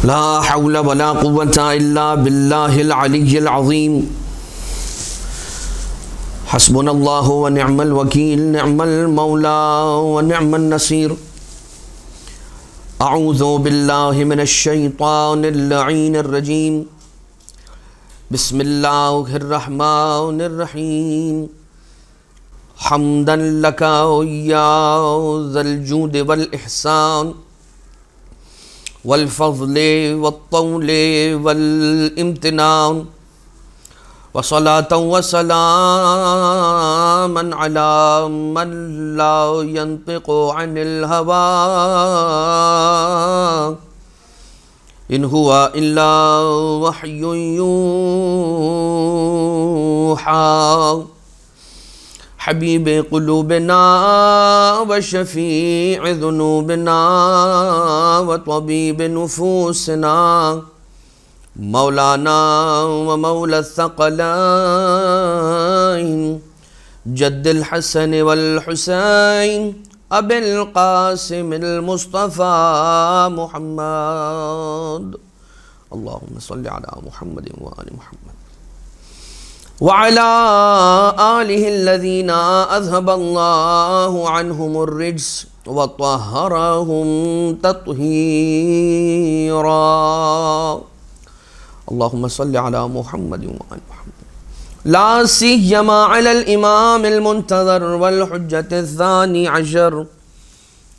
لا حول ولا قوة إلا بالله العلي العظيم حسبنا الله ونعم الوكيل نعم المولى ونعم النصير أعوذ بالله من الشيطان اللعين الرجيم بسم الله الرحمن الرحيم حمدا لك يا ذا الجود والإحسان والفضل والطول والامتنان وصلاة وسلاما على من لا ينطق عن الهوى إن هو إلا وحي يوحى حبيب قلوبنا وشفيع ذنوبنا وطبيب نفوسنا مولانا ومولى الثقلين جد الحسن والحسين أبي القاسم المصطفى محمد اللهم صل على محمد وآل محمد وعلى آله الذين أذهب الله عنهم الرجس وطهرهم تطهيرا اللهم صل على محمد وآل محمد لا سيما على الإمام المنتظر والحجة الثاني عشر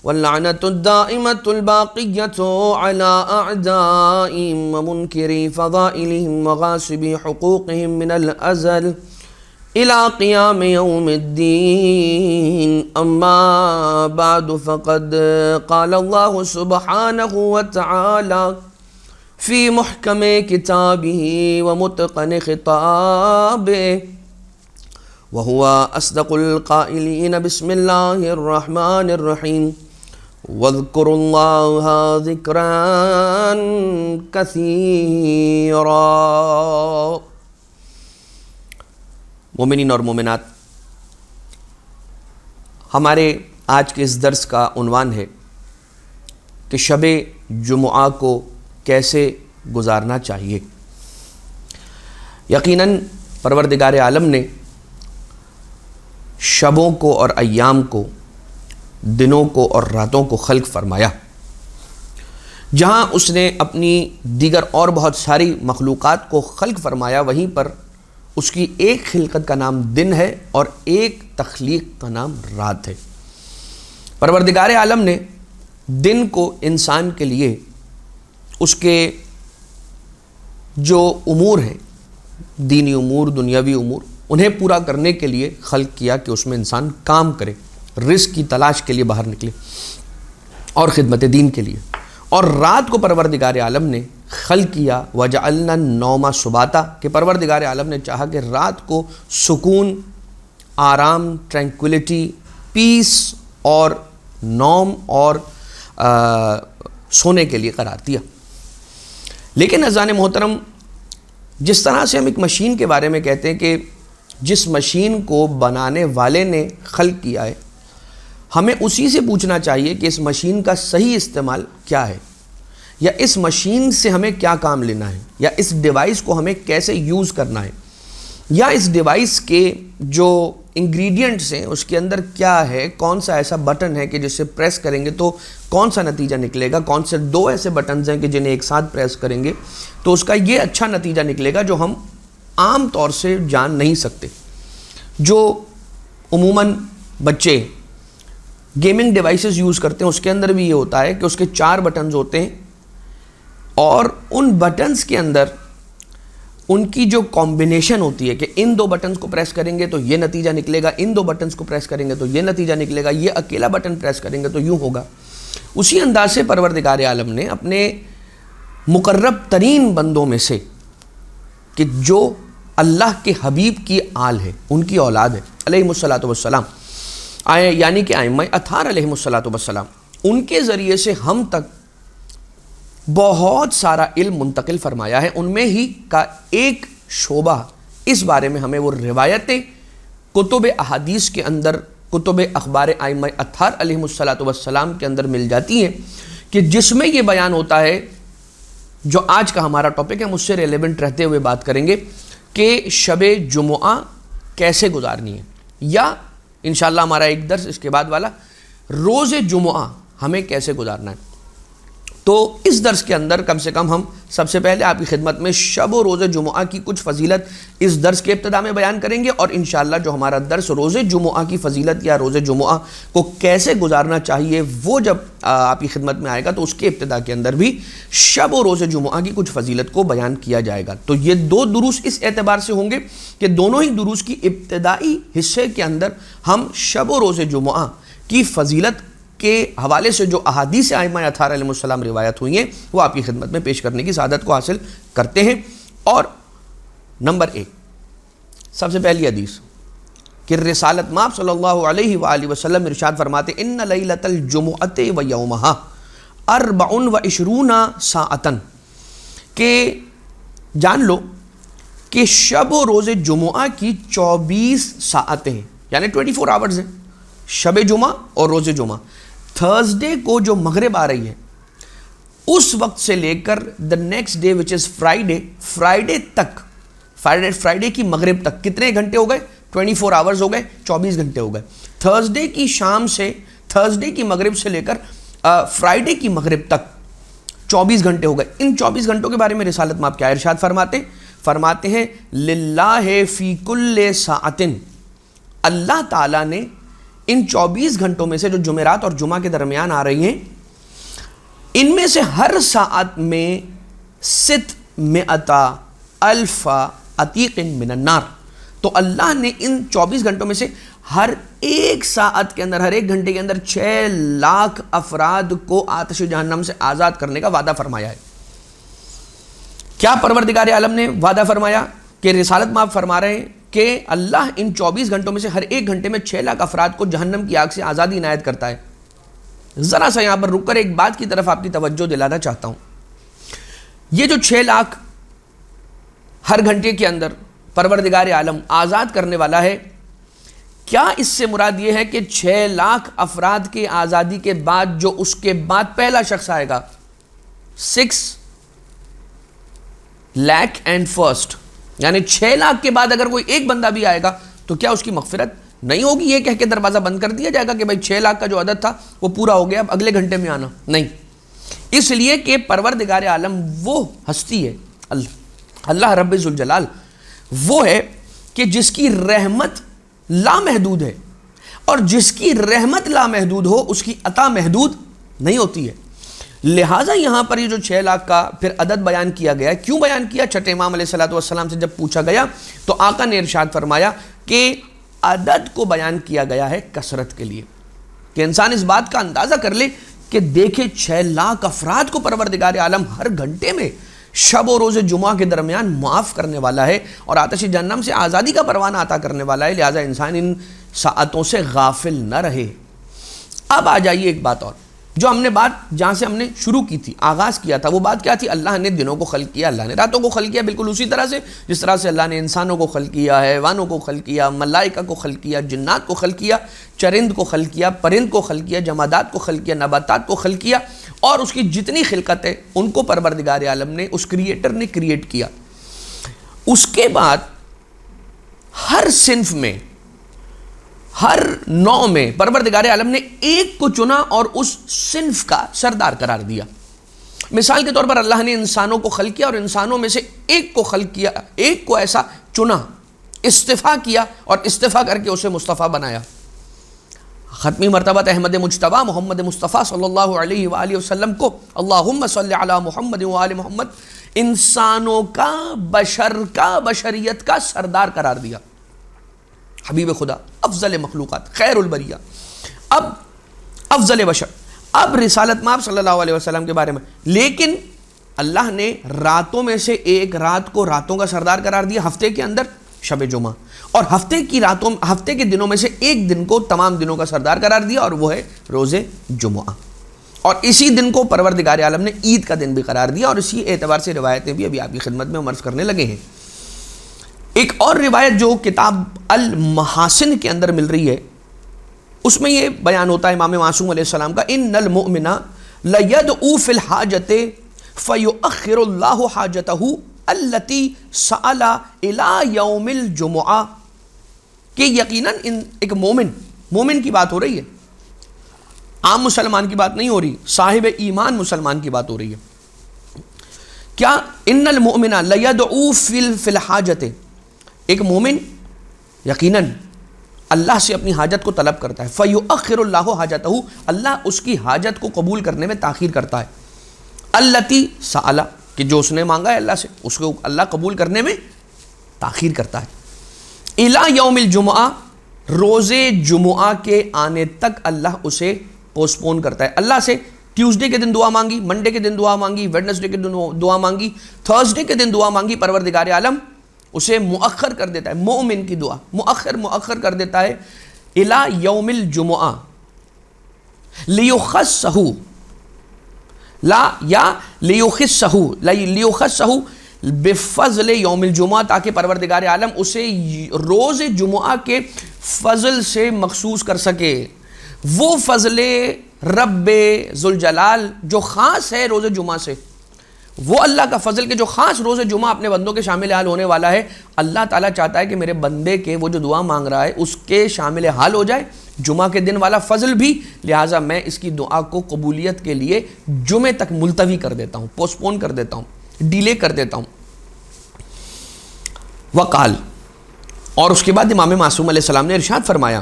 واللعنة الدائمة الباقية على أعدائهم ومنكري فضائلهم وغاصبي حقوقهم من الأزل إلى قيام يوم الدين أما بعد فقد قال الله سبحانه وتعالى في محكم كتابه ومتقن خطابه وهو أصدق القائلين بسم الله الرحمن الرحيم واذكروا الله ذكرا كثيرا مومنین اور مومنات، ہمارے آج کے اس درس کا عنوان ہے کہ شب جمعہ کو کیسے گزارنا چاہیے۔ یقیناً پروردگار عالم نے شبوں کو اور ایام کو، دنوں کو اور راتوں کو خلق فرمایا۔ جہاں اس نے اپنی دیگر اور بہت ساری مخلوقات کو خلق فرمایا، وہیں پر اس کی ایک خلقت کا نام دن ہے اور ایک تخلیق کا نام رات ہے۔ پروردگار عالم نے دن کو انسان کے لیے اس کے جو امور ہیں، دینی امور، دنیاوی امور، انہیں پورا کرنے کے لیے خلق کیا کہ اس میں انسان کام کرے، رزق کی تلاش کے لیے باہر نکلے اور خدمت دین کے لیے۔ اور رات کو پروردگار عالم نے خلق کیا وَجَعَلْنَا النَّوْمَ سُبَاتًا کہ پروردگار عالم نے چاہا کہ رات کو سکون، آرام، ٹرینکولیٹی، پیس اور نوم اور سونے کے لیے قرار دیا۔ لیکن عزیزان محترم، جس طرح سے ہم ایک مشین کے بارے میں کہتے ہیں کہ جس مشین کو بنانے والے نے خلق کیا ہے، ہمیں اسی سے پوچھنا چاہیے کہ اس مشین کا صحیح استعمال کیا ہے، یا اس مشین سے ہمیں کیا کام لینا ہے، یا اس ڈیوائس کو ہمیں کیسے یوز کرنا ہے، یا اس ڈیوائس کے جو انگریڈینٹس ہیں اس کے اندر کیا ہے، کون سا ایسا بٹن ہے کہ جسے پریس کریں گے تو کون سا نتیجہ نکلے گا، کون سے دو ایسے بٹنز ہیں کہ جنہیں ایک ساتھ پریس کریں گے تو اس کا یہ اچھا نتیجہ نکلے گا جو ہم عام طور سے جان نہیں سکتے۔ جو عموماً بچے گیمنگ ڈیوائسز یوز کرتے ہیں اس کے اندر بھی یہ ہوتا ہے کہ اس کے 4 بٹنز ہوتے ہیں اور ان بٹنز کے اندر ان کی جو کمبینیشن ہوتی ہے کہ ان 2 بٹنز کو پریس کریں گے تو یہ نتیجہ نکلے گا، ان 2 بٹنز کو پریس کریں گے تو یہ نتیجہ نکلے گا، یہ اکیلا بٹن پریس کریں گے تو یوں ہوگا۔ اسی انداز سے پروردگار عالم نے اپنے مقرب ترین بندوں میں سے کہ جو اللہ کے حبیب کی آل ہے، ان کی اولاد ہے علیہم الصلاۃ والسلام، یعنی کہ ائمہ اطہار علیہم الصلاۃ والسلام، ان کے ذریعے سے ہم تک بہت سارا علم منتقل فرمایا ہے۔ ان میں ہی کا ایک شعبہ اس بارے میں ہمیں وہ روایتیں کتب احادیث کے اندر کتب اخبار ائمہ اطہار علیہم الصلاۃ والسلام کے اندر مل جاتی ہیں کہ جس میں یہ بیان ہوتا ہے جو آج کا ہمارا ٹاپک ہے ہم اس سے ریلیونٹ رہتے ہوئے بات کریں گے کہ شب جمعہ کیسے گزارنی ہے، یا انشاءاللہ ہمارا ایک درس اس کے بعد والا روز جمعہ ہمیں کیسے گزارنا ہے۔ تو اس درس کے اندر کم سے کم ہم سب سے پہلے آپ کی خدمت میں شب و روز جمعہ کی کچھ فضیلت اس درس کے ابتدا میں بیان کریں گے، اور انشاءاللہ جو ہمارا درس روز جمعہ کی فضیلت یا روز جمعہ کو کیسے گزارنا چاہیے وہ جب آپ کی خدمت میں آئے گا تو اس کے ابتدا کے اندر بھی شب و روز جمعہ کی کچھ فضیلت کو بیان کیا جائے گا۔ تو یہ دو دروس اس اعتبار سے ہوں گے کہ دونوں ہی دروس کی ابتدائی حصے کے اندر ہم شب و روز جمعہ کی فضیلت کے حوالے سے جو احادیث ائمہ اطہار علیہ السلام روایت ہوئی ہیں وہ آپ کی خدمت میں پیش کرنے کی سعادت کو حاصل کرتے ہیں۔ اور نمبر 1 سب سے پہلی حدیث کہ رسالت مآب صلی اللہ علیہ وآلہ وسلم ارشاد فرماتے ان لیلۃ الجمعۃ و یومہا 24 ساعۃ، کہ جان لو کہ شب و روز جمعہ کی 24 ساعتیں ہیں، یعنی 24 آورز ہیں شب جمعہ اور روز جمعہ۔ تھرسڈے کو جو مغرب آ رہی ہے اس وقت سے لے کر the next day which is Friday تک، فرائیڈے کی مغرب تک کتنے گھنٹے ہو گئے؟ 24 آورز ہو گئے، 24 گھنٹے ہو گئے۔ تھرسڈے کی شام سے، تھرسڈے کی مغرب سے لے کر فرائیڈے کی مغرب تک 24 گھنٹے ہو گئے۔ ان 24 گھنٹوں کے بارے میں رسالت مآب کیا ارشاد فرماتے ہیں للہ فی کل ساعۃ، اللہ تعالیٰ نے ان 24 گھنٹوں میں سے جو جمعرات اور جمعہ کے درمیان آ رہی ہیں ان میں سے ہر ساعت میں 600,000 عتیق من النار، تو اللہ نے ان 24 گھنٹوں میں سے ہر ایک ساعت کے اندر، ہر ایک گھنٹے کے اندر 6 لاکھ افراد کو آتش جہنم سے آزاد کرنے کا وعدہ فرمایا ہے۔ کیا پروردگار عالم نے وعدہ فرمایا؟ کہ رسالت مآب فرما رہے ہیں کہ اللہ ان 24 گھنٹوں میں سے ہر ایک گھنٹے میں 6 لاکھ افراد کو جہنم کی آگ سے آزادی عنایت کرتا ہے۔ ذرا سا یہاں پر رک کر ایک بات کی طرف آپ کی توجہ دلانا چاہتا ہوں، یہ جو 6 لاکھ ہر گھنٹے کے اندر پروردگار عالم آزاد کرنے والا ہے، کیا اس سے مراد یہ ہے کہ 6 لاکھ افراد کی آزادی کے بعد جو اس کے بعد پہلا شخص آئے گا 6 لاکھ اینڈ فرسٹ، یعنی 6 لاکھ کے بعد اگر کوئی ایک بندہ بھی آئے گا تو کیا اس کی مغفرت نہیں ہوگی؟ یہ کہہ کے دروازہ بند کر دیا جائے گا کہ بھائی 6 لاکھ کا جو عدد تھا وہ پورا ہو گیا، اب اگلے گھنٹے میں آنا نہیں۔ اس لیے کہ پروردگار عالم وہ ہستی ہے، اللہ رب ذوالجلال وہ ہے کہ جس کی رحمت لامحدود ہے، اور جس کی رحمت لامحدود ہو اس کی عطا محدود نہیں ہوتی ہے۔ لہٰذا یہاں پر یہ جو 6 لاکھ کا پھر عدد بیان کیا گیا ہے، کیوں بیان کیا؟ چھٹے امام علیہ السلام سے جب پوچھا گیا تو آقا نے ارشاد فرمایا کہ عدد کو بیان کیا گیا ہے کثرت کے لیے، کہ انسان اس بات کا اندازہ کر لے کہ دیکھے 6 لاکھ افراد کو پروردگار عالم ہر گھنٹے میں شب و روز جمعہ کے درمیان معاف کرنے والا ہے اور آتش جہنم سے آزادی کا پروانہ عطا کرنے والا ہے، لہٰذا انسان ان ساعتوں سے غافل نہ رہے۔ اب آ جائیے ایک بات اور، جو ہم نے بات جہاں سے ہم نے شروع کی تھی، آغاز کیا تھا، وہ بات کیا تھی؟ اللہ نے دنوں کو خلق کیا، اللہ نے راتوں کو خلق کیا، بالکل اسی طرح سے جس طرح سے اللہ نے انسانوں کو خلق کیا، حیوانوں کو خلق کیا، ملائکہ کو خلق کیا، جنات کو خلق کیا، چرند کو خلق کیا، پرند کو خلق کیا، جمادات کو خلق کیا، نباتات کو خلق کیا، اور اس کی جتنی خلقت ہے ان کو پروردگار عالم نے، اس کریٹر نے کریٹ کیا۔ اس کے بعد ہر صنف میں، ہر نوع میں پروردگار عالم نے ایک کو چنا اور اس صنف کا سردار قرار دیا۔ مثال کے طور پر اللہ نے انسانوں کو خلق کیا اور انسانوں میں سے ایک کو خلق کیا، ایک کو ایسا چنا، استفا کیا اور استفا کر کے اسے مصطفیٰ بنایا۔ ختمی مرتبہ احمد مجتبیٰ محمد مصطفیٰ صلی اللہ علیہ وآلہ وسلم کو اللہم صلی علی محمد وآل محمد انسانوں کا، بشر کا، بشریت کا سردار قرار دیا، حبیب خدا، افضل مخلوقات، خیر البریہ، اب افضل بشر، اب رسالت مآب صلی اللہ علیہ وسلم کے بارے میں۔ لیکن اللہ نے راتوں میں سے ایک رات کو راتوں کا سردار قرار دیا، ہفتے کے اندر شب جمعہ، اور ہفتے کے دنوں میں سے ایک دن کو تمام دنوں کا سردار قرار دیا، اور وہ ہے روز جمعہ، اور اسی دن کو پروردگار عالم نے عید کا دن بھی قرار دیا، اور اسی اعتبار سے روایتیں بھی ابھی آپ کی خدمت میں عرض کرنے لگے ہیں۔ ایک اور روایت جو کتاب المحاسن کے اندر مل رہی ہے، اس میں یہ بیان ہوتا ہے امام معصوم علیہ السلام کا، ان المؤمن لیدعو فی الحاجۃ فَيُؤَخِّرُ اللَّهُ حَاجَتَهُ الَّتِي سَأَلَ إِلَى يَوْمِ الْجُمُعَةِ، کہ یقیناً ایک مومن کی بات ہو رہی ہے، عام مسلمان کی بات نہیں ہو رہی، صاحب ایمان مسلمان کی بات ہو رہی ہے۔ کیا ان المؤمن لیدعو فی الحاجت، ایک مومن یقیناً اللہ سے اپنی حاجت کو طلب کرتا ہے، فیؤخر اللہ حاجتہ، اللہ اس کی حاجت کو قبول کرنے میں تاخیر کرتا ہے، التی سألہ، کہ جو اس نے مانگا ہے اللہ سے اس کو اللہ قبول کرنے میں تاخیر کرتا ہے، الی یوم الجمعہ، روز جمعہ کے آنے تک اللہ اسے پوسپون کرتا ہے۔ اللہ سے ٹیوزڈے کے دن دعا مانگی، منڈے کے دن دعا مانگی، ویڈنسڈے کے دن دعا مانگی، تھرسڈے کے دن دعا مانگی، پروردگار عالم اسے مؤخر کر دیتا ہے، مومن کی دعا مؤخر کر دیتا ہے، الی یوم الجمعہ، لیخصہ، لیخصہ بفضل یوم الجمعہ، تاکہ پروردگار عالم اسے روز جمعہ کے فضل سے مخصوص کر سکے۔ وہ فضل رب ذوالجلال جو خاص ہے روز جمعہ سے، وہ اللہ کا فضل کہ جو خاص روز جمعہ اپنے بندوں کے شامل حال ہونے والا ہے، اللہ تعالیٰ چاہتا ہے کہ میرے بندے کے وہ جو دعا مانگ رہا ہے اس کے شامل حال ہو جائے جمعہ کے دن والا فضل بھی، لہٰذا میں اس کی دعا کو قبولیت کے لیے جمعے تک ملتوی کر دیتا ہوں، پوسپون کر دیتا ہوں، ڈیلے کر دیتا ہوں۔ وقال، اور اس کے بعد امام معصوم علیہ السلام نے ارشاد فرمایا،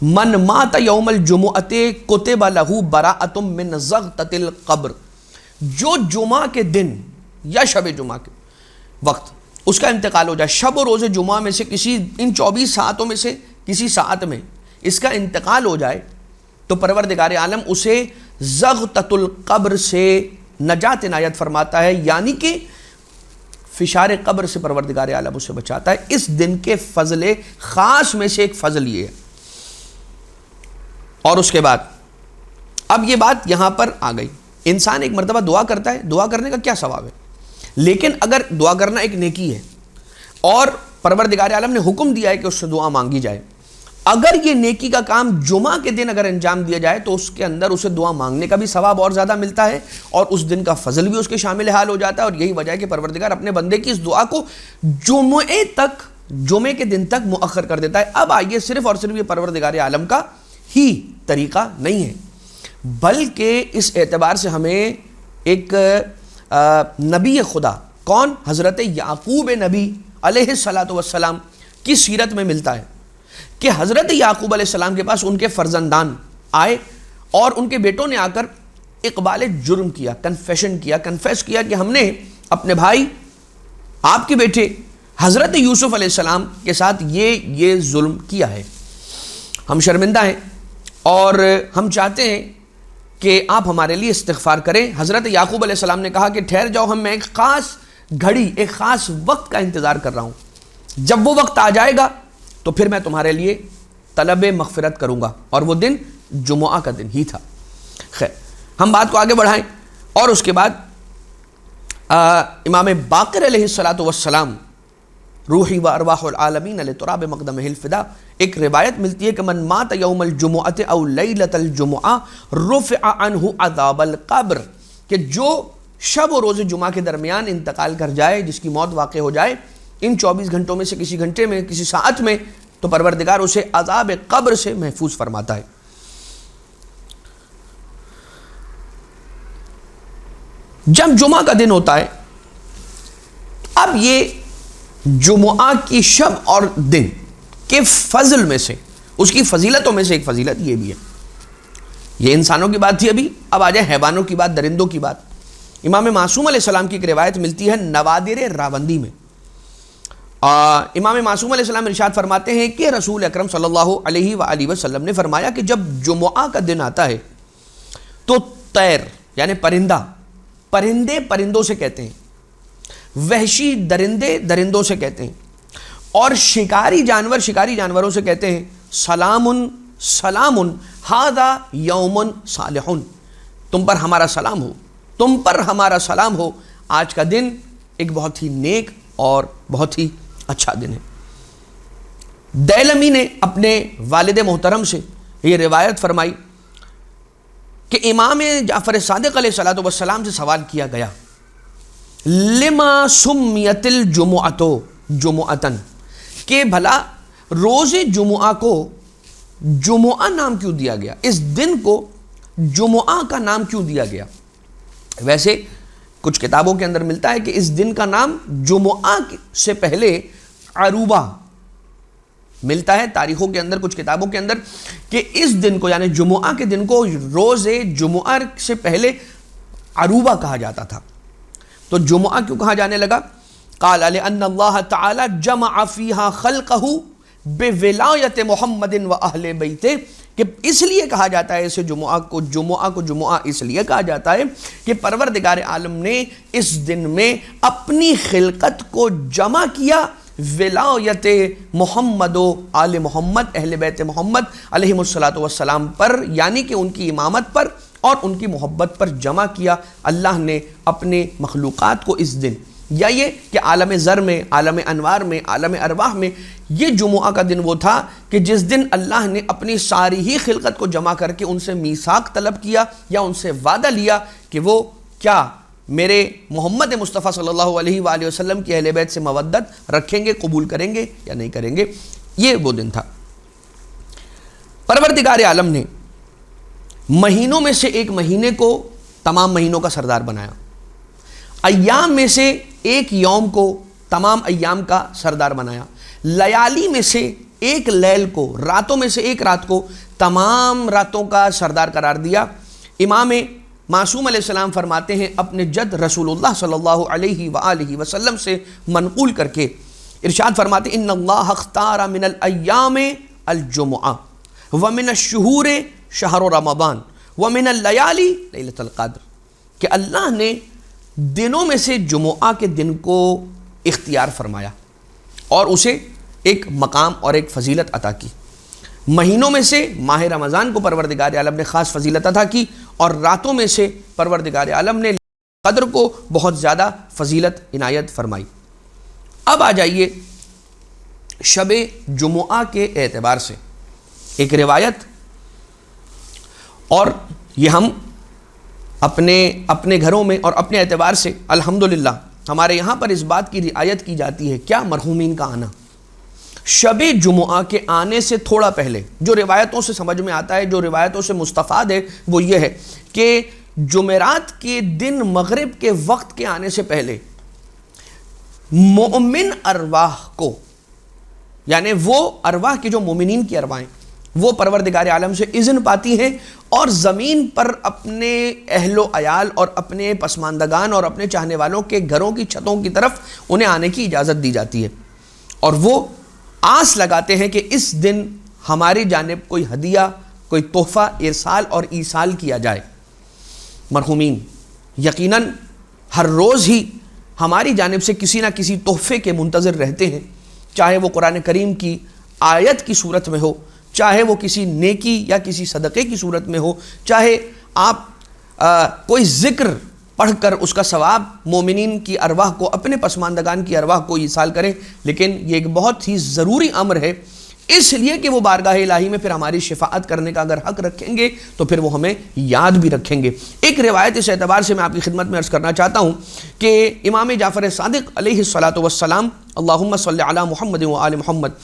من مات یوم الجمعۃ کتب لہ براءۃ من زغطۃ القبر، جو جمعہ کے دن یا شب جمعہ کے وقت اس کا انتقال ہو جائے، شب و روز جمعہ میں سے کسی ان 24 ساعتوں میں سے کسی ساعت میں اس کا انتقال ہو جائے تو پروردگار عالم اسے زغطۃ القبر سے نجات عنایت فرماتا ہے، یعنی کہ فشار قبر سے پروردگار عالم اسے بچاتا ہے۔ اس دن کے فضل خاص میں سے ایک فضل یہ ہے۔ اور اس کے بعد اب یہ بات یہاں پر آ گئی، انسان ایک مرتبہ دعا کرتا ہے، دعا کرنے کا کیا ثواب ہے، لیکن اگر دعا کرنا ایک نیکی ہے اور پروردگار عالم نے حکم دیا ہے کہ اس سے دعا مانگی جائے، اگر یہ نیکی کا کام جمعہ کے دن اگر انجام دیا جائے تو اس کے اندر اسے دعا مانگنے کا بھی ثواب اور زیادہ ملتا ہے اور اس دن کا فضل بھی اس کے شامل حال ہو جاتا ہے، اور یہی وجہ ہے کہ پروردگار اپنے بندے کی اس دعا کو جمعے کے دن تک مؤخر کر دیتا ہے۔ اب آئیے، صرف اور صرف یہ پروردگار عالم کا ہی طریقہ نہیں ہے، بلکہ اس اعتبار سے ہمیں ایک نبی خدا، کون؟ حضرت یعقوب نبی علیہ السلام کی سیرت میں ملتا ہے کہ حضرت یعقوب علیہ السلام کے پاس ان کے فرزندان آئے اور ان کے بیٹوں نے آ کر اقبال جرم کیا، کنفیس کیا کہ ہم نے اپنے بھائی آپ کے بیٹے حضرت یوسف علیہ السلام کے ساتھ یہ ظلم کیا ہے، ہم شرمندہ ہیں اور ہم چاہتے ہیں کہ آپ ہمارے لیے استغفار کریں۔ حضرت یعقوب علیہ السلام نے کہا کہ ٹھہر جاؤ، میں ایک خاص گھڑی، ایک خاص وقت کا انتظار کر رہا ہوں، جب وہ وقت آ جائے گا تو پھر میں تمہارے لیے طلب مغفرت کروں گا، اور وہ دن جمعہ کا دن ہی تھا۔ خیر، ہم بات کو آگے بڑھائیں، اور اس کے بعد امام باقر علیہ السلام روحی و ارواح العالمین لتراب مقدمہ الفدا، ایک روایت ملتی ہے کہ من مات یوم الجمعۃ او لیلۃ الجمعہ رفع عنہ عذاب القبر، کہ جو شب و روز جمعہ کے درمیان انتقال کر جائے، جس کی موت واقع ہو جائے ان 24 گھنٹوں میں سے کسی گھنٹے میں، کسی ساعت میں، تو پروردگار اسے عذاب قبر سے محفوظ فرماتا ہے۔ جب جمعہ کا دن ہوتا ہے، اب یہ جمعہ کی شب اور دن کے فضل میں سے، اس کی فضیلتوں میں سے ایک فضیلت یہ بھی ہے، یہ انسانوں کی بات تھی، ابھی اب آ جائے حیوانوں کی بات، درندوں کی بات۔ امام معصوم علیہ السلام کی ایک روایت ملتی ہے نوادر راوندی میں، امام معصوم علیہ السلام ارشاد فرماتے ہیں کہ رسول اکرم صلی اللہ علیہ وآلہ وسلم نے فرمایا کہ جب جمعہ کا دن آتا ہے تو طیر یعنی پرندے پرندوں سے کہتے ہیں، وحشی درندے درندوں سے کہتے ہیں، اور شکاری جانوروں سے کہتے ہیں سلام سلام ھذا یوم صالح، تم پر ہمارا سلام ہو، تم پر ہمارا سلام ہو، آج کا دن ایک بہت ہی نیک اور بہت ہی اچھا دن ہے۔ دیلمی نے اپنے والد محترم سے یہ روایت فرمائی کہ امام جعفر صادق علیہ السلام سے سوال کیا گیا لما سمیت الجمعۃ جمعۃً، کہ بھلا روز جمعہ کو جمعہ نام کیوں دیا گیا، اس دن کو جمعہ کا نام کیوں دیا گیا؟ ویسے کچھ کتابوں کے اندر ملتا ہے کہ اس دن کا نام جمعہ سے پہلے عروبہ ملتا ہے، تاریخوں کے اندر کچھ کتابوں کے اندر، کہ اس دن کو یعنی جمعہ کے دن کو روز جمعہ سے پہلے عروبہ کہا جاتا تھا۔ تو جمعہ کیوں کہا جانے لگا؟ قال لأن اللہ تعالی جمع فیہا خلقہ بولایت محمد و اہل بیتہ، کہ اس لیے کہا جاتا ہے اسے جمعہ کو جمعہ اس لیے کہا جاتا ہے کہ پروردگار عالم نے اس دن میں اپنی خلقت کو جمع کیا ولایت محمد و آل محمد، اہل بیت محمد علیہ السلام پر، یعنی کہ ان کی امامت پر اور ان کی محبت پر جمع کیا اللہ نے اپنے مخلوقات کو اس دن، یا یہ کہ عالم ذر میں، عالم انوار میں، عالم ارواح میں یہ جمعہ کا دن وہ تھا کہ جس دن اللہ نے اپنی ساری ہی خلقت کو جمع کر کے ان سے میثاق طلب کیا یا ان سے وعدہ لیا کہ وہ کیا میرے محمد مصطفیٰ صلی اللہ علیہ وآلہ وسلم کی اہل بیت سے مودت رکھیں گے، قبول کریں گے یا نہیں کریں گے۔ یہ وہ دن تھا۔ پروردگار عالم نے مہینوں میں سے ایک مہینے کو تمام مہینوں کا سردار بنایا، ایام میں سے ایک یوم کو تمام ایام کا سردار بنایا، لیالی میں سے ایک لیل کو، راتوں میں سے ایک رات کو تمام راتوں کا سردار قرار دیا۔ امام معصوم علیہ السلام فرماتے ہیں اپنے جد رسول اللہ صلی اللہ علیہ وآلہ وسلم سے منقول کر کے، ارشاد فرماتے ان اللہ اختار من الایام الجمعہ ومن الشہور شہر رمضان ومن اللیالی لیلۃ القدر، کہ اللہ نے دنوں میں سے جمعہ کے دن کو اختیار فرمایا اور اسے ایک مقام اور ایک فضیلت عطا کی، مہینوں میں سے ماہ رمضان کو پروردگار عالم نے خاص فضیلت عطا کی، اور راتوں میں سے پروردگار عالم نے قدر کو بہت زیادہ فضیلت عنایت فرمائی۔ اب آ جائیے شب جمعہ کے اعتبار سے ایک روایت، اور یہ ہم اپنے گھروں میں اور اپنے اعتبار سے الحمدللہ ہمارے یہاں پر اس بات کی رعایت کی جاتی ہے، کیا مرحومین کا آنا شب جمعہ کے آنے سے تھوڑا پہلے، جو روایتوں سے سمجھ میں آتا ہے، جو روایتوں سے مستفاد ہے وہ یہ ہے کہ جمعرات کے دن مغرب کے وقت کے آنے سے پہلے مومن ارواح کو، یعنی وہ ارواح کی جو مومنین کی ارواحیں، وہ پروردگار عالم سے اذن پاتی ہیں اور زمین پر اپنے اہل و عیال اور اپنے پسماندگان اور اپنے چاہنے والوں کے گھروں کی چھتوں کی طرف انہیں آنے کی اجازت دی جاتی ہے، اور وہ آس لگاتے ہیں کہ اس دن ہماری جانب کوئی ہدیہ، کوئی تحفہ ارسال اور ایصال کیا جائے۔ مرحومین یقیناً ہر روز ہی ہماری جانب سے کسی نہ کسی تحفے کے منتظر رہتے ہیں، چاہے وہ قرآن کریم کی آیت کی صورت میں ہو، چاہے وہ کسی نیکی یا کسی صدقے کی صورت میں ہو، چاہے آپ کوئی ذکر پڑھ کر اس کا ثواب مومنین کی ارواح کو، اپنے پسماندگان کی ارواح کو ایصال کریں، لیکن یہ ایک بہت ہی ضروری امر ہے، اس لیے کہ وہ بارگاہ الہی میں پھر ہماری شفاعت کرنے کا اگر حق رکھیں گے تو پھر وہ ہمیں یاد بھی رکھیں گے۔ ایک روایت اس اعتبار سے میں آپ کی خدمت میں عرض کرنا چاہتا ہوں کہ امام جعفر صادق علیہ الصلاۃ اللہم صلی علی محمد و آل محمد،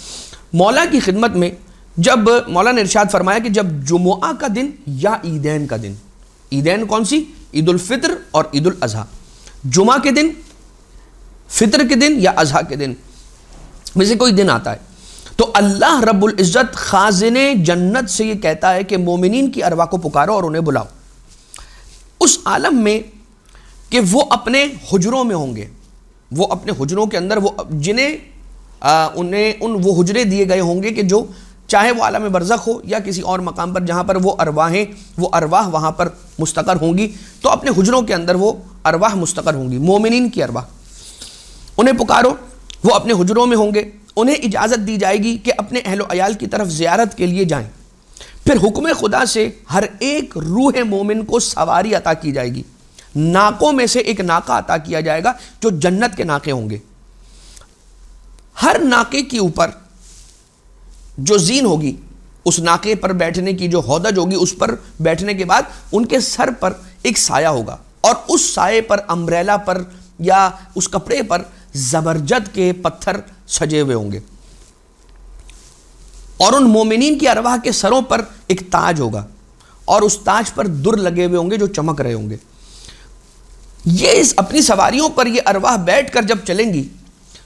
مولا کی خدمت میں جب مولا نے ارشاد فرمایا کہ جب جمعہ کا دن یا عیدین کا دن، عیدین کون سی؟ عید الفطر اور عید الاضحیٰ، جمعہ کے دن، فطر کے دن یا اضحیٰ کے دن میں سے کوئی دن آتا ہے تو اللہ رب العزت خازن جنت سے یہ کہتا ہے کہ مومنین کی ارواح کو پکارو اور انہیں بلاؤ اس عالم میں کہ وہ اپنے حجروں میں ہوں گے، وہ اپنے حجروں کے اندر، وہ جنہیں وہ حجرے دیے گئے ہوں گے کہ جو چاہے وہ عالم برزخ ہو یا کسی اور مقام پر جہاں پر وہ ارواح وہاں پر مستقر ہوں گی، تو اپنے حجروں کے اندر وہ ارواح مستقر ہوں گی، مومنین کی ارواح، انہیں پکارو، وہ اپنے حجروں میں ہوں گے، انہیں اجازت دی جائے گی کہ اپنے اہل و عیال کی طرف زیارت کے لیے جائیں، پھر حکم خدا سے ہر ایک روح مومن کو سواری عطا کی جائے گی، ناکوں میں سے ایک ناکہ عطا کیا جائے گا جو جنت کے ناکے ہوں گے، ہر ناکے کے اوپر جو زین ہوگی، اس ناکے پر بیٹھنے کی جو ہودج ہوگی، اس پر بیٹھنے کے بعد ان کے سر پر ایک سایہ ہوگا، اور اس سائے پر، امبریلا پر یا اس کپڑے پر زبرجد کے پتھر سجے ہوئے ہوں گے، اور ان مومنین کی ارواح کے سروں پر ایک تاج ہوگا اور اس تاج پر در لگے ہوئے ہوں گے جو چمک رہے ہوں گے۔ یہ اپنی سواریوں پر یہ ارواح بیٹھ کر جب چلیں گی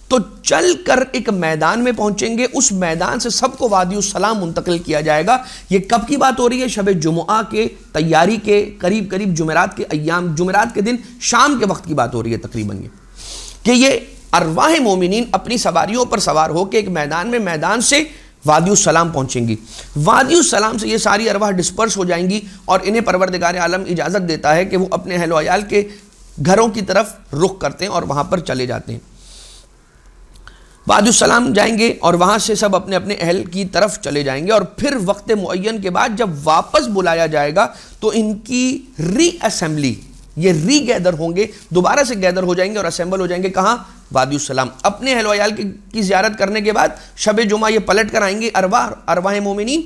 تو چل کر ایک میدان میں پہنچیں گے، اس میدان سے سب کو وادی السلام منتقل کیا جائے گا۔ یہ کب کی بات ہو رہی ہے؟ شب جمعہ کے تیاری کے قریب جمعرات کے ایام، جمعرات کے دن شام کے وقت کی بات ہو رہی ہے تقریباً، کہ یہ ارواح مومنین اپنی سواریوں پر سوار ہو کے ایک میدان میں، میدان سے وادی السلام پہنچیں گی۔ وادی السلام سے یہ ساری ارواح ڈسپرس ہو جائیں گی اور انہیں پروردگار عالم اجازت دیتا ہے کہ وہ اپنے اہل و عیال کے گھروں کی طرف رخ کرتے ہیں اور وہاں پر چلے جاتے ہیں۔ وادی السلام جائیں گے اور وہاں سے سب اپنے اپنے اہل کی طرف چلے جائیں گے، اور پھر وقت معین کے بعد جب واپس بلایا جائے گا تو ان کی ری اسمبلی، یہ ری گیدر ہوں گے، دوبارہ سے گیدر ہو جائیں گے اور اسمبل ہو جائیں گے۔ کہاں؟ وادی السلام۔ اپنے اہل و عیال کی زیارت کرنے کے بعد شب جمعہ یہ پلٹ کر آئیں گے ارواح مومنین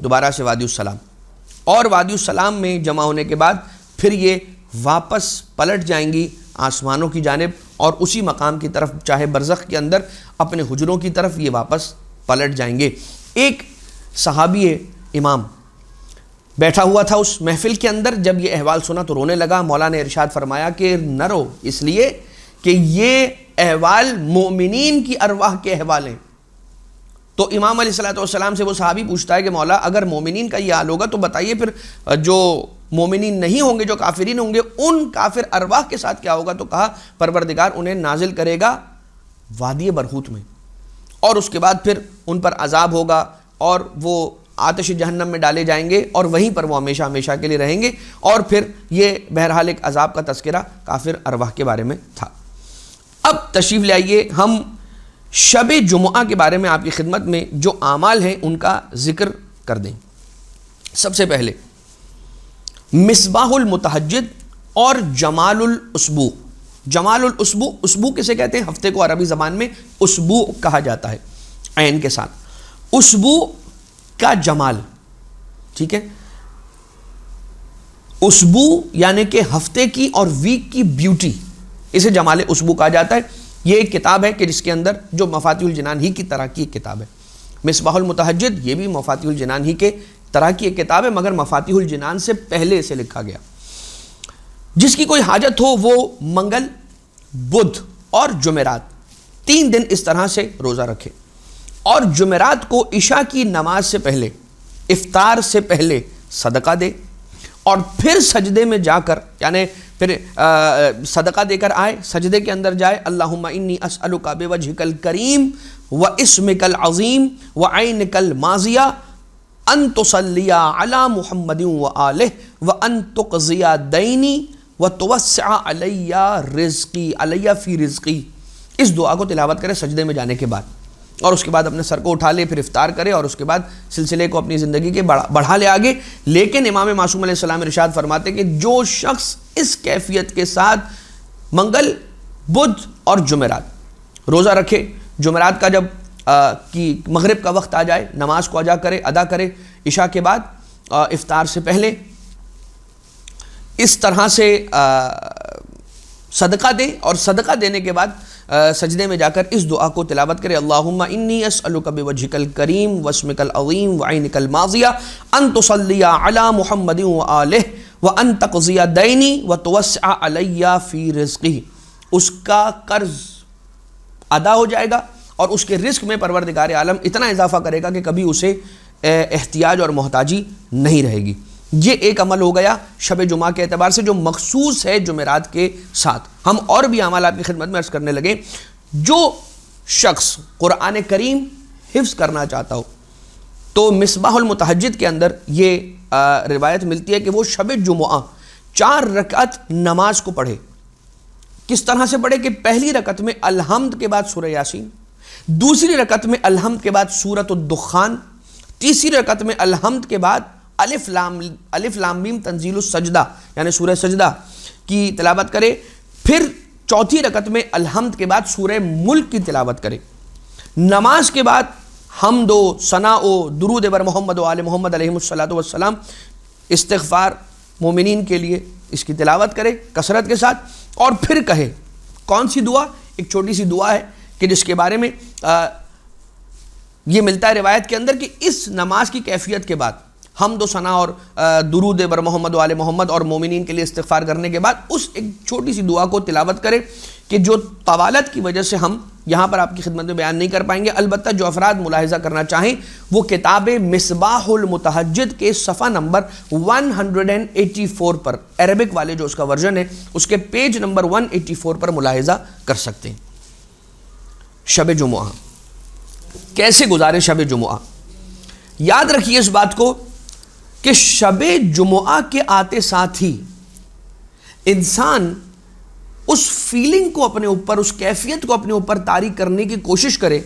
دوبارہ سے وادی السلام، اور وادی السلام میں جمع ہونے کے بعد پھر یہ واپس پلٹ جائیں گی آسمانوں کی جانب، اور اسی مقام کی طرف، چاہے برزخ کے اندر اپنے حجروں کی طرف یہ واپس پلٹ جائیں گے۔ ایک صحابی امام بیٹھا ہوا تھا اس محفل کے اندر، جب یہ احوال سنا تو رونے لگا۔ مولا نے ارشاد فرمایا کہ نہ رو، اس لیے کہ یہ احوال مومنین کی ارواح کے احوال ہیں۔ تو امام علیہ الصلوۃ والسلام سے وہ صحابی پوچھتا ہے کہ مولا اگر مومنین کا یہ حال ہوگا تو بتائیے پھر جو مومنین نہیں ہوں گے، جو کافرین ہوں گے، ان کافر ارواح کے ساتھ کیا ہوگا؟ تو کہا پروردگار انہیں نازل کرے گا وادی برہوت میں، اور اس کے بعد پھر ان پر عذاب ہوگا اور وہ آتش جہنم میں ڈالے جائیں گے اور وہیں پر وہ ہمیشہ ہمیشہ کے لیے رہیں گے۔ اور پھر یہ بہرحال ایک عذاب کا تذکرہ کافر ارواح کے بارے میں تھا۔ اب تشریف لے آئیے، ہم شب جمعہ کے بارے میں آپ کی خدمت میں جو اعمال ہیں ان کا ذکر کر دیں۔ سب سے پہلے مصباح المتہجد اور جمال الاسبوع۔ جمال الاسبوع، اسبوع کسے کہتے ہیں؟ ہفتے کو عربی زبان میں اسبوع کہا جاتا ہے عین کے ساتھ۔ اسبوع کا جمال، ٹھیک ہے، اسبوع یعنی کہ ہفتے کی اور ویک کی بیوٹی، اسے جمال اسبوع کہا جاتا ہے۔ یہ ایک کتاب ہے کہ جس کے اندر جو مفاتیح الجنان ہی کی طرح کی ایک کتاب ہے۔ مصباح المتہجد یہ بھی مفاتیح الجنان ہی کے طرح کی ایک کتاب ہے، مگر مفاتیح الجنان سے پہلے اسے لکھا گیا۔ جس کی کوئی حاجت ہو وہ منگل، بدھ اور جمعرات 3 دن اس طرح سے روزہ رکھے، اور جمعرات کو عشاء کی نماز سے پہلے، افطار سے پہلے صدقہ دے، اور پھر سجدے میں جا کر، یعنی پھر صدقہ دے کر آئے، سجدے کے اندر جائے، اللہم انی اسألک بوجہک الکریم واسمک العظیم وعینک الماضیہ ان تصلی علی محمد وآلہ وان تقضی دینی وتوسع علی رزقی علی فی رزقی۔ اس دعا کو تلاوت کرے سجدے میں جانے کے بعد، اور اس کے بعد اپنے سر کو اٹھا لے، پھر افطار کرے، اور اس کے بعد سلسلے کو اپنی زندگی کے بڑھا لے آگے۔ لیکن امام معصوم علیہ السلام ارشاد فرماتے کہ جو شخص اس کیفیت کے ساتھ منگل، بدھ اور جمعرات روزہ رکھے، جمعرات کا جب کی مغرب کا وقت آ جائے نماز کو ادا کرے عشاء کے بعد افطار سے پہلے، اس طرح سے صدقہ دے، اور صدقہ دینے کے بعد سجدے میں جا کر اس دعا کو تلاوت کرے، اللہم انی اسألک بوجہک الکریم واسمک العظیم وعینک الماضیہ ان تصلی علی محمد وآلہ وان تقضی دینی وتوسع علی فی رزقی۔ اس کا قرض ادا ہو جائے گا اور اس کے رزق میں پروردگار عالم اتنا اضافہ کرے گا کہ کبھی اسے احتیاج اور محتاجی نہیں رہے گی۔ یہ ایک عمل ہو گیا شب جمعہ کے اعتبار سے جو مخصوص ہے جمعرات کے ساتھ۔ ہم اور بھی اعمال آپ کی خدمت میں عرض کرنے لگے۔ جو شخص قرآن کریم حفظ کرنا چاہتا ہو تو مصباح المتہجد کے اندر یہ روایت ملتی ہے کہ وہ شب جمعہ 4 رکعت نماز کو پڑھے۔ کس طرح سے پڑھے کہ پہلی رکعت میں الحمد کے بعد سورہ یاسین، دوسری رکعت میں الحمد کے بعد سورۃ الدخان، تیسری رکعت میں الحمد کے بعد الف لام میم تنزیل السجدہ یعنی سورہ سجدہ کی تلاوت کرے، پھر چوتھی رکعت میں الحمد کے بعد سورہ ملک کی تلاوت کرے۔ نماز کے بعد حمد و ثنا و درود بر محمد و آل محمد علیہ الصلوۃ والسلام، استغفار مومنین کے لیے اس کی تلاوت کرے کثرت کے ساتھ، اور پھر کہے کون سی دعا؟ ایک چھوٹی سی دعا ہے کہ جس کے بارے میں یہ ملتا ہے روایت کے اندر کہ اس نماز کی کیفیت کے بعد حمد و ثنا اور درود بر محمد و آل محمد اور مومنین کے لیے استغفار کرنے کے بعد اس ایک چھوٹی سی دعا کو تلاوت کرے کہ جو طوالت کی وجہ سے ہم یہاں پر آپ کی خدمت میں بیان نہیں کر پائیں گے. البتہ جو افراد ملاحظہ کرنا چاہیں وہ کتاب مصباح المتہجد کے صفحہ نمبر 184 پر، عربک والے جو اس کا ورژن ہے اس کے پیج نمبر 184 پر ملاحظہ کر سکتے ہیں. شب جمعہ کیسے گزارے؟ شب جمعہ یاد رکھیے اس بات کو کہ شب جمعہ کے آتے ساتھ ہی انسان اس فیلنگ کو اپنے اوپر، اس کیفیت کو اپنے اوپر طاری کرنے کی کوشش کرے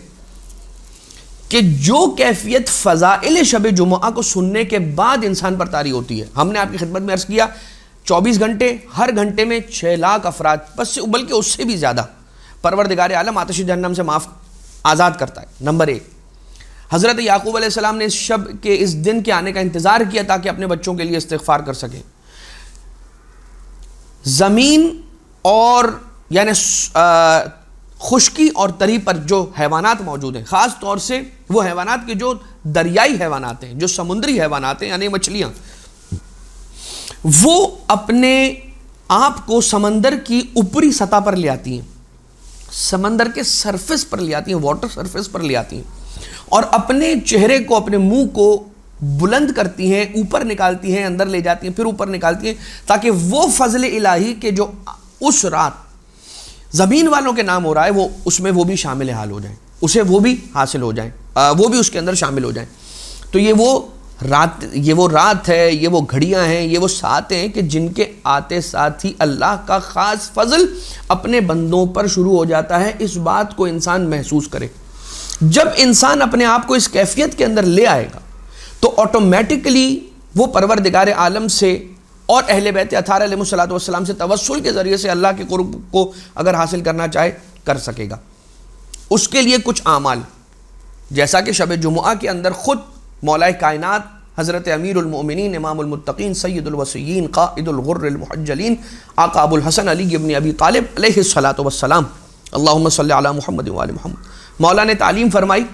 کہ جو کیفیت فضائل شب جمعہ کو سننے کے بعد انسان پر طاری ہوتی ہے. ہم نے آپ کی خدمت میں عرض کیا 24 گھنٹے، ہر گھنٹے میں 6 لاکھ افراد، بس بلکہ اس سے بھی زیادہ پروردگار عالم آتش جہنم سے آزاد کرتا ہے. نمبر 1، حضرت یعقوب علیہ السلام نے اس شب کے اس دن کے آنے کا انتظار کیا تاکہ اپنے بچوں کے لیے استغفار کر سکیں. زمین اور یعنی خشکی اور تری پر جو حیوانات موجود ہیں، خاص طور سے وہ حیوانات کے جو دریائی حیوانات ہیں، جو سمندری حیوانات ہیں یعنی مچھلیاں، وہ اپنے آپ کو سمندر کی اوپری سطح پر لے آتی ہیں، سمندر کے سرفیس پر لے آتی ہیں، واٹر سرفیس پر لے آتی ہیں اور اپنے چہرے کو، اپنے منہ کو بلند کرتی ہیں، اوپر نکالتی ہیں، اندر لے جاتی ہیں، پھر اوپر نکالتی ہیں، تاکہ وہ فضل الہی کے جو اس رات زمین والوں کے نام ہو رہا ہے وہ اس میں وہ بھی شامل حال ہو جائیں، اسے وہ بھی حاصل ہو جائیں، وہ بھی اس کے اندر شامل ہو جائیں. تو یہ وہ رات ہے، یہ وہ گھڑیاں ہیں، یہ وہ ساتھ ہیں کہ جن کے آتے ساتھ ہی اللہ کا خاص فضل اپنے بندوں پر شروع ہو جاتا ہے. اس بات کو انسان محسوس کرے. جب انسان اپنے آپ کو اس کیفیت کے اندر لے آئے گا تو آٹومیٹکلی وہ پروردگار عالم سے اور اہل بیت اطہار علیہ السلام سے توسل کے ذریعے سے اللہ کے قرب کو اگر حاصل کرنا چاہے کر سکے گا. اس کے لیے کچھ اعمال، جیسا کہ شب جمعہ کے اندر خود مولا کائنات حضرت امیر المؤمنین امام المتقین سید الوصیین قائد الغر المحجلین آقا ابو الحسن علی ابن ابی طالب علیہ الصلاۃ والسلام اللہم صلی علی محمد و آل محمد، مولا نے تعلیم فرمائی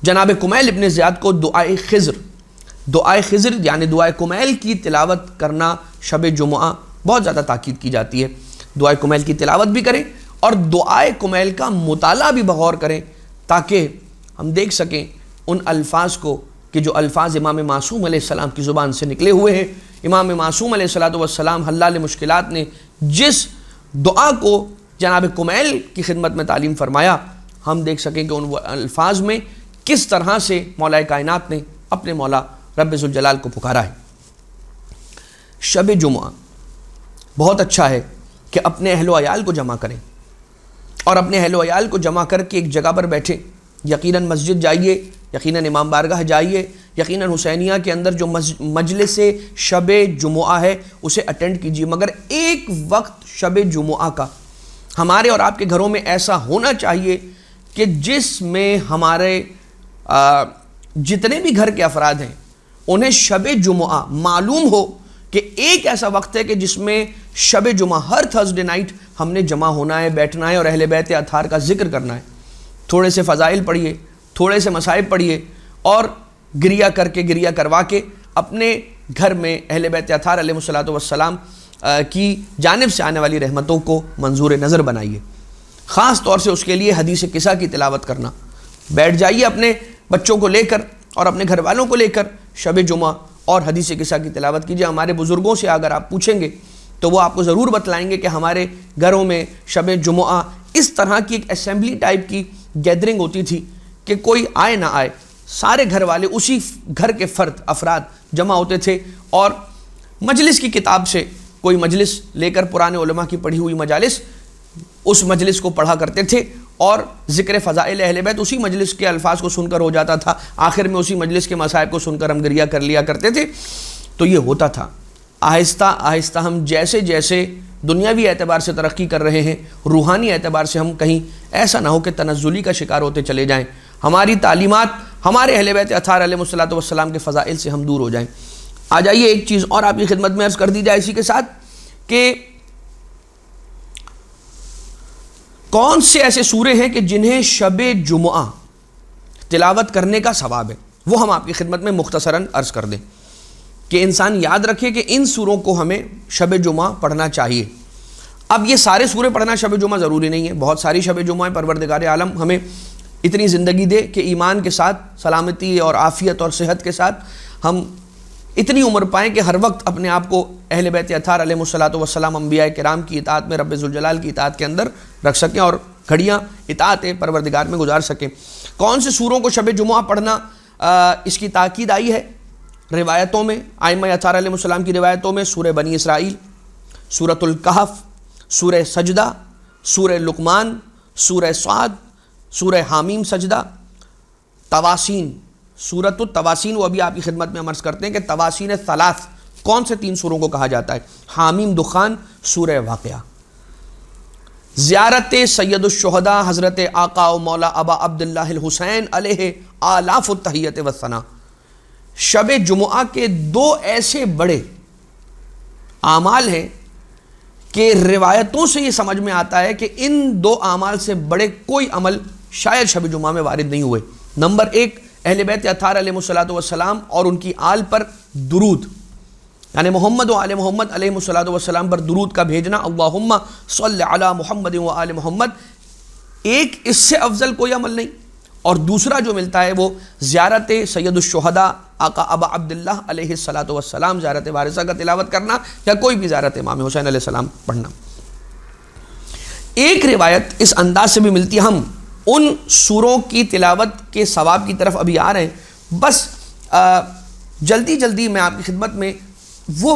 جناب کمیل ابن زیاد کو دعائے خضر یعنی دعائے کمیل کی تلاوت کرنا شب جمعہ بہت زیادہ تاکید کی جاتی ہے. دعائے کمیل کی تلاوت بھی کریں اور دعائے کمیل کا مطالعہ بھی بغور کریں تاکہ ہم دیکھ سکیں ان الفاظ کو کہ جو الفاظ امام معصوم علیہ السلام کی زبان سے نکلے ہوئے ہیں. امام معصوم علیہ السلام حلال مشکلات نے جس دعا کو جناب کمیل کی خدمت میں تعلیم فرمایا، ہم دیکھ سکیں کہ ان الفاظ میں کس طرح سے مولا کائنات نے اپنے مولا رب ذوالجلال کو پکارا ہے. شب جمعہ بہت اچھا ہے کہ اپنے اہل و عیال کو جمع کریں اور اپنے اہل و عیال کو جمع کر کے ایک جگہ پر بیٹھیں. یقیناً مسجد جائیے، یقیناً امام بارگاہ جائیے، یقیناً حسینیہ کے اندر جو مجلس شب جمعہ ہے اسے اٹینڈ کیجیے. مگر ایک وقت شب جمعہ کا ہمارے اور آپ کے گھروں میں ایسا ہونا چاہیے کہ جس میں ہمارے جتنے بھی گھر کے افراد ہیں انہیں شب جمعہ معلوم ہو کہ ایک ایسا وقت ہے کہ جس میں شب جمعہ ہر تھرسڈے نائٹ ہم نے جمع ہونا ہے، بیٹھنا ہے اور اہل بیت اطہار کا ذکر کرنا ہے. تھوڑے سے فضائل پڑھیے، تھوڑے سے مصائب پڑھیے اور گریہ کروا کے اپنے گھر میں اہل بیت اطہار علیہ السلام کی جانب سے آنے والی رحمتوں کو منظور نظر بنائیے. خاص طور سے اس کے لیے حدیث قصہ کی تلاوت کرنا. بیٹھ جائیے اپنے بچوں کو لے کر اور اپنے گھر والوں کو لے کر شب جمعہ اور حدیث قصہ کی تلاوت کیجیے. ہمارے بزرگوں سے اگر آپ پوچھیں گے تو وہ آپ کو ضرور بتلائیں گے کہ ہمارے گھروں میں شب جمعہ اس طرح کی ایک اسمبلی ٹائپ کی گیدرنگ ہوتی تھی کہ کوئی آئے نہ آئے سارے گھر والے اسی گھر کے افراد جمع ہوتے تھے اور مجلس کی کتاب سے کوئی مجلس لے کر پرانے علماء کی پڑھی ہوئی مجالس اس مجلس کو پڑھا کرتے تھے اور ذکر فضائل اہل بیت اسی مجلس کے الفاظ کو سن کر ہو جاتا تھا. آخر میں اسی مجلس کے مصائب کو سن کر ہم گریہ کر لیا کرتے تھے. تو یہ ہوتا تھا. آہستہ آہستہ ہم جیسے جیسے دنیاوی اعتبار سے ترقی کر رہے ہیں، روحانی اعتبار سے ہم کہیں ایسا نہ ہو کہ تنزلی کا شکار ہوتے چلے جائیں. ہماری تعلیمات ہمارے اہل بیت اطہار علیہ السلام کے فضائل سے ہم دور ہو جائیں. آ جائیے ایک چیز اور آپ کی خدمت میں عرض کر دی جائے اسی کے ساتھ کہ کون سے ایسے سورے ہیں کہ جنہیں شب جمعہ تلاوت کرنے کا ثواب ہے، وہ ہم آپ کی خدمت میں مختصراً عرض کر دیں کہ انسان یاد رکھے کہ ان سوروں کو ہمیں شب جمعہ پڑھنا چاہیے۔ اب یہ سارے سورے پڑھنا شب جمعہ ضروری نہیں ہے، بہت ساری شب جمعہ ہیں۔ پروردگار عالم ہمیں اتنی زندگی دے کہ ایمان کے ساتھ، سلامتی اور عافیت اور صحت کے ساتھ ہم اتنی عمر پائیں کہ ہر وقت اپنے آپ کو اہل بیت اطہار علیہ الصلوۃ والسلام، انبیاء کرام کی اطاعت میں، رب ذوالجلال کی اطاعت کے اندر رکھ سکیں اور گھڑیاں اطاعت پروردگار میں گزار سکیں۔ کون سے سوروں کو شب جمعہ پڑھنا اس کی تاکید آئی ہے روایتوں میں، ائمہ اطہار علیہ السلام کی روایتوں میں سورہ بنی اسرائیل، سورۃ الکہف، سورہ سجدہ، سورہ لقمان، سورہ صاد، سورہ حامیم سجدہ، تواسین، سورۃ التواسین، وہ ابھی آپ کی خدمت میں ہم عرض کرتے ہیں کہ تواسین ثلاث کون سے 3 سوروں کو کہا جاتا ہے؟ حامیم، دخان، سورہ واقعہ۔ زیارت سید الشہداء حضرت آقا و مولا ابا عبداللہ الحسین علیہ آلاف التحیت والثناء۔ شب جمعہ کے 2 ایسے بڑے اعمال ہیں کہ روایتوں سے یہ سمجھ میں آتا ہے کہ ان 2 اعمال سے بڑے کوئی عمل شاید شب جمعہ میں وارد نہیں ہوئے۔ نمبر 1، اہل بیت اطہار علیہ الصلوۃ والسلام اور ان کی آل پر درود، یعنی محمد و آل محمد علیہ الصلوۃ والسلام پر درود کا بھیجنا، اللہم صل علی محمد و آل محمد۔ ایک اس سے افضل کوئی عمل نہیں۔ اور دوسرا جو ملتا ہے وہ زیارت سید الشہداء آقا ابا عبداللہ علیہ الصلوۃ والسلام، زیارت وارثہ کا تلاوت کرنا یا کوئی بھی زیارت امام حسین علیہ السلام پڑھنا۔ ایک روایت اس انداز سے بھی ملتی ہے، ہم ان سوروں کی تلاوت کے ثواب کی طرف ابھی آ رہے ہیں، بس جلدی جلدی میں آپ کی خدمت میں وہ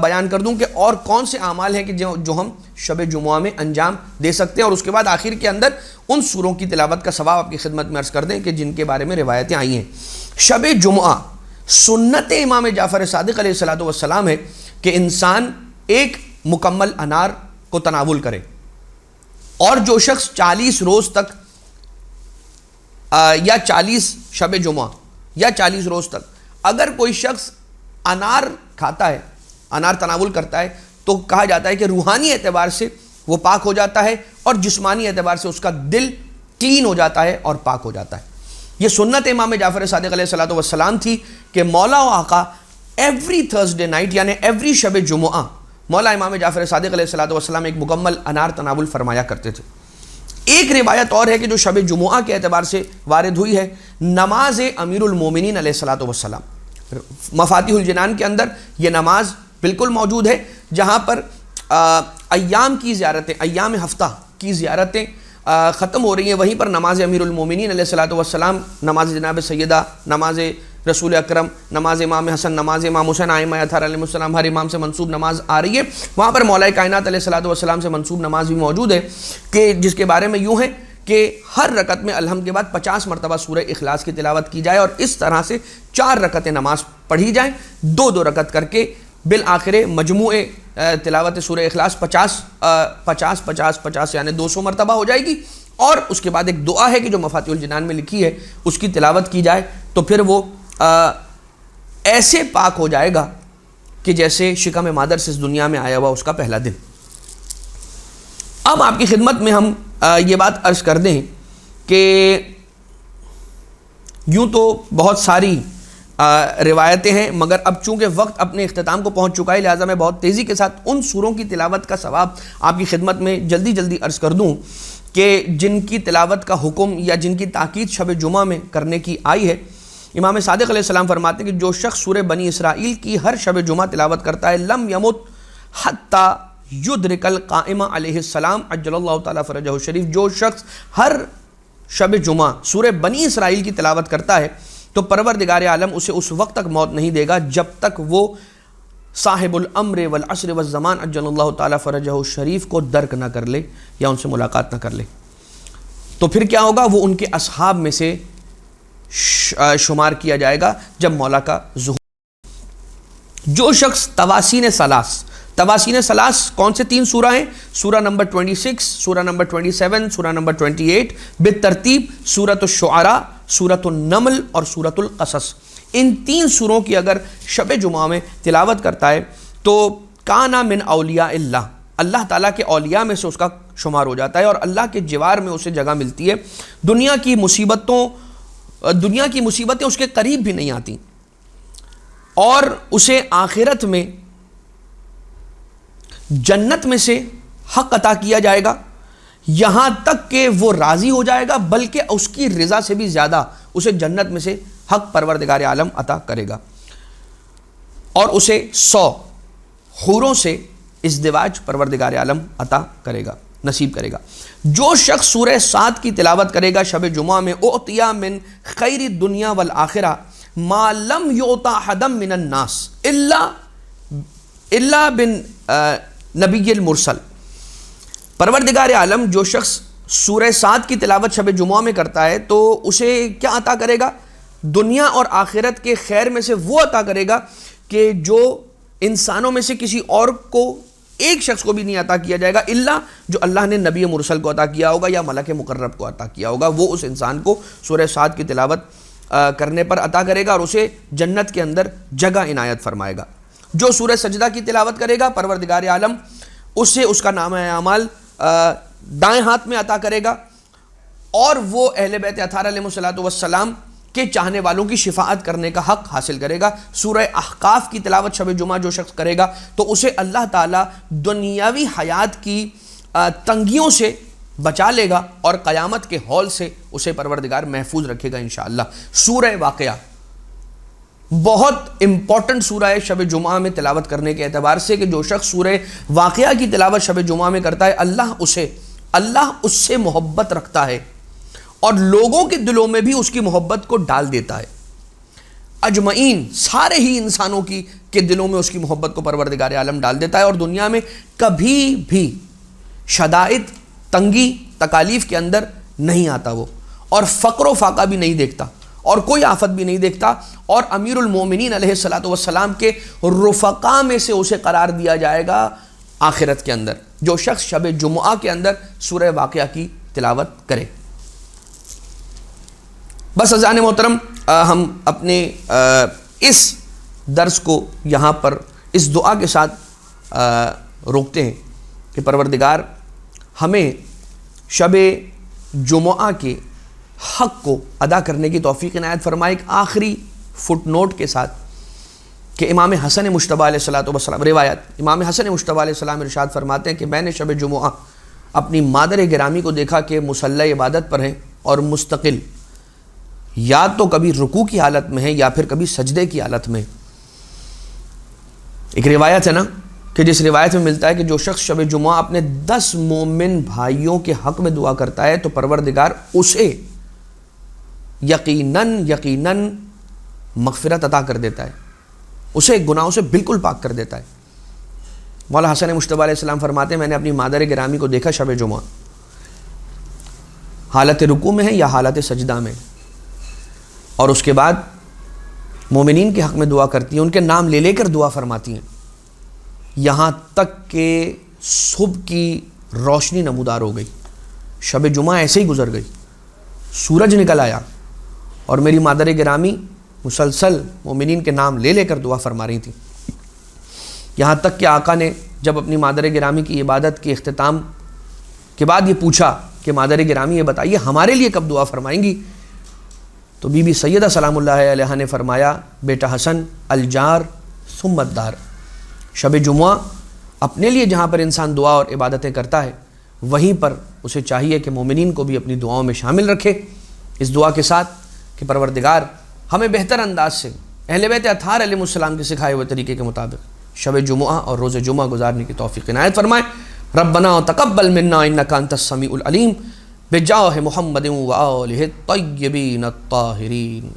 بیان کر دوں کہ اور کون سے اعمال ہیں کہ جو ہم شب جمعہ میں انجام دے سکتے ہیں، اور اس کے بعد آخر کے اندر ان سوروں کی تلاوت کا ثواب آپ کی خدمت میں عرض کر دیں کہ جن کے بارے میں روایتیں آئی ہیں۔ شب جمعہ سنت امام جعفر صادق علیہ الصلوۃ والسلام ہے کہ انسان ایک مکمل انار کو تناول کرے، اور جو شخص 40 روز تک یا 40 شب جمعہ یا 40 روز تک اگر کوئی شخص انار کھاتا ہے، انار تناول کرتا ہے، تو کہا جاتا ہے کہ روحانی اعتبار سے وہ پاک ہو جاتا ہے اور جسمانی اعتبار سے اس کا دل کلین ہو جاتا ہے اور پاک ہو جاتا ہے۔ یہ سنت امام جعفر صادق علیہ الصلوۃ والسلام تھی کہ مولا و آقا ایوری تھرسڈے نائٹ، یعنی ایوری شب جمعہ، مولا امام جعفر صادق علیہ الصلوۃ والسلام ایک مکمل انار تناول فرمایا کرتے تھے۔ ایک روایت اور ہے کہ جو شب جمعہ کے اعتبار سے وارد ہوئی ہے، نماز امیر المومنین علیہ الصلوۃ والسلام، مفاتیح الجنان کے اندر یہ نماز بالکل موجود ہے، جہاں پر ایام کی زیارتیں، ایام ہفتہ کی زیارتیں ختم ہو رہی ہیں، وہیں پر نماز امیر المومنین علیہ الصلوۃ والسلام، نماز جناب سیدہ، نماز رسول اکرم، نماز امام حسن، نماز امام حسین، ائمہ اطہار علیہ السلام، ہر امام سے منسوب نماز آ رہی ہے۔ وہاں پر مولا کائنات علیہ الصلوۃ والسلام سے منسوب نماز بھی موجود ہے کہ جس کے بارے میں یوں ہے کہ ہر رکعت میں الحمد کے بعد 50 مرتبہ سورہ اخلاص کی تلاوت کی جائے، اور اس طرح سے 4 رکعتیں نماز پڑھی جائیں، 2 رکعت کر کے بالآخر مجموع تلاوت سورہ اخلاص 50 یعنی 200 مرتبہ ہو جائے گی۔ اور اس کے بعد ایک دعا ہے کہ جو مفاتیح الجنان میں لکھی ہے اس کی تلاوت کی جائے تو پھر وہ ایسے پاک ہو جائے گا کہ جیسے شکم مادر سے اس دنیا میں آیا ہوا اس کا پہلا دن۔ اب آپ کی خدمت میں ہم یہ بات عرض کر دیں کہ یوں تو بہت ساری روایتیں ہیں، مگر اب چونکہ وقت اپنے اختتام کو پہنچ چکا ہے، لہٰذا میں بہت تیزی کے ساتھ ان سوروں کی تلاوت کا ثواب آپ کی خدمت میں جلدی جلدی عرض کر دوں کہ جن کی تلاوت کا حکم یا جن کی تاکید شب جمعہ میں کرنے کی آئی ہے۔ امام صادق علیہ السلام فرماتے ہیں کہ جو شخص سورہ بنی اسرائیل کی ہر شب جمعہ تلاوت کرتا ہے، لم یمت حتی یدرک القائم علیہ السلام عجل اللہ تعالیٰ فرجہ الشریف، جو شخص ہر شب جمعہ سورہ بنی اسرائیل کی تلاوت کرتا ہے تو پروردگار عالم اسے اس وقت تک موت نہیں دے گا جب تک وہ صاحب الامر والعصر والزمان عجل اللہ تعالیٰ فرجہ الشریف کو درک نہ کر لے یا ان سے ملاقات نہ کر لے۔ تو پھر کیا ہوگا؟ وہ ان کے اصحاب میں سے شمار کیا جائے گا جب مولا کا ظہور۔ جو شخص تواسین ثلاث کون سے 3 سورہ ہیں؟ سورہ نمبر 26، سورہ نمبر 27، سورہ نمبر 28 بالترتیب، سورۃ الشعراء، سورۃ النمل اور سورۃ القصص۔ ان 3 سوروں کی اگر شب جمعہ میں تلاوت کرتا ہے تو کانا من اولیاء اللہ، اللہ تعالیٰ کے اولیاء میں سے اس کا شمار ہو جاتا ہے اور اللہ کے جوار میں اسے جگہ ملتی ہے. دنیا کی مصیبتیں اس کے قریب بھی نہیں آتی اور اسے آخرت میں جنت میں سے حق عطا کیا جائے گا یہاں تک کہ وہ راضی ہو جائے گا، بلکہ اس کی رضا سے بھی زیادہ اسے جنت میں سے حق پروردگار عالم عطا کرے گا اور اسے 100 حوروں سے ازدواج پروردگار عالم عطا کرے گا، نصیب کرے گا. جو شخص سورہ صاد کی تلاوت کرے گا شب جمعہ میں، اعطیا من خیر الدنیا والآخرہ ما لم یعطا حدا من الناس الا بن نبی المرسل. پروردگار عالم جو شخص سورہ صاد کی تلاوت شب جمعہ میں کرتا ہے تو اسے کیا عطا کرے گا؟ دنیا اور آخرت کے خیر میں سے وہ عطا کرے گا کہ جو انسانوں میں سے کسی اور کو، ایک شخص کو بھی نہیں عطا کیا جائے گا الا جو اللہ نے نبی مرسل کو عطا کیا ہوگا یا ملک مقرب کو عطا کیا ہوگا. وہ اس انسان کو سورہ صاد کی تلاوت کرنے پر عطا کرے گا اور اسے جنت کے اندر جگہ عنایت فرمائے گا. جو سورہ سجدہ کی تلاوت کرے گا پروردگار عالم اسے اس کا نامہ اعمال دائیں ہاتھ میں عطا کرے گا اور وہ اہل بیت اطہار علیہ السلام کے چاہنے والوں کی شفاعت کرنے کا حق حاصل کرے گا. سورہ احقاف کی تلاوت شب جمعہ جو شخص کرے گا تو اسے اللہ تعالیٰ دنیاوی حیات کی تنگیوں سے بچا لے گا اور قیامت کے ہول سے اسے پروردگار محفوظ رکھے گا انشاءاللہ. سورہ واقعہ بہت امپورٹنٹ سورہ ہے شب جمعہ میں تلاوت کرنے کے اعتبار سے کہ جو شخص سورہ واقعہ کی تلاوت شب جمعہ میں کرتا ہے اللہ اس سے محبت رکھتا ہے اور لوگوں کے دلوں میں بھی اس کی محبت کو ڈال دیتا ہے. اجمعین سارے ہی انسانوں کے دلوں میں اس کی محبت کو پروردگار عالم ڈال دیتا ہے اور دنیا میں کبھی بھی شدائد، تنگی، تکالیف کے اندر نہیں آتا وہ، اور فقر و فاقہ بھی نہیں دیکھتا اور کوئی آفت بھی نہیں دیکھتا اور امیر المومنین علیہ السلام کے رفقا میں سے اسے قرار دیا جائے گا آخرت کے اندر جو شخص شب جمعہ کے اندر سورہ واقعہ کی تلاوت کرے. بس عزیزان محترم، ہم اپنے اس درس کو یہاں پر اس دعا کے ساتھ روکتے ہیں کہ پروردگار ہمیں شب جمعہ کے حق کو ادا کرنے کی توفیق عنایت فرمائے. ایک آخری فٹ نوٹ کے ساتھ کہ امام حسن مجتبیٰ علیہ السلام روایت امام حسن مجتبیٰ علیہ السلام ارشاد فرماتے ہیں کہ میں نے شب جمعہ اپنی مادر گرامی کو دیکھا کہ مصلی عبادت پر ہیں اور مستقل، یا تو کبھی رکوع کی حالت میں ہے یا پھر کبھی سجدے کی حالت میں. ایک روایت ہے نا کہ جس روایت میں ملتا ہے کہ جو شخص شب جمعہ اپنے 10 مومن بھائیوں کے حق میں دعا کرتا ہے تو پروردگار اسے یقیناً مغفرت عطا کر دیتا ہے، اسے گناہوں سے بالکل پاک کر دیتا ہے. مولا حسن مجتبیٰ علیہ السلام فرماتے ہیں میں نے اپنی مادر گرامی کو دیکھا شب جمعہ حالت رکوع میں ہے یا حالت سجدہ میں، اور اس کے بعد مومنین کے حق میں دعا کرتی ہیں، ان کے نام لے لے کر دعا فرماتی ہیں یہاں تک کہ صبح کی روشنی نمودار ہو گئی. شب جمعہ ایسے ہی گزر گئی، سورج نکل آیا اور میری مادر گرامی مسلسل مومنین کے نام لے لے کر دعا فرما رہی تھیں، یہاں تک کہ آقا نے جب اپنی مادر گرامی کی عبادت کے اختتام کے بعد یہ پوچھا کہ مادر گرامی یہ بتائیے ہمارے لیے کب دعا فرمائیں گی، تو بی بی سیدہ سلام اللہ علیہا نے فرمایا بیٹا حسن الجار ثم الدار. شب جمعہ اپنے لیے جہاں پر انسان دعا اور عبادتیں کرتا ہے وہیں پر اسے چاہیے کہ مومنین کو بھی اپنی دعاؤں میں شامل رکھے، اس دعا کے ساتھ کہ پروردگار ہمیں بہتر انداز سے اہل بیت اطہار علیہ السلام کے سکھائے ہوئے طریقے کے مطابق شب جمعہ اور روز جمعہ گزارنے کی توفیق عنایت فرمائے. ربنا تقبل منا انک انت السمیع العلیم بجاہ محمد و آلہ الطیبین الطاہرین.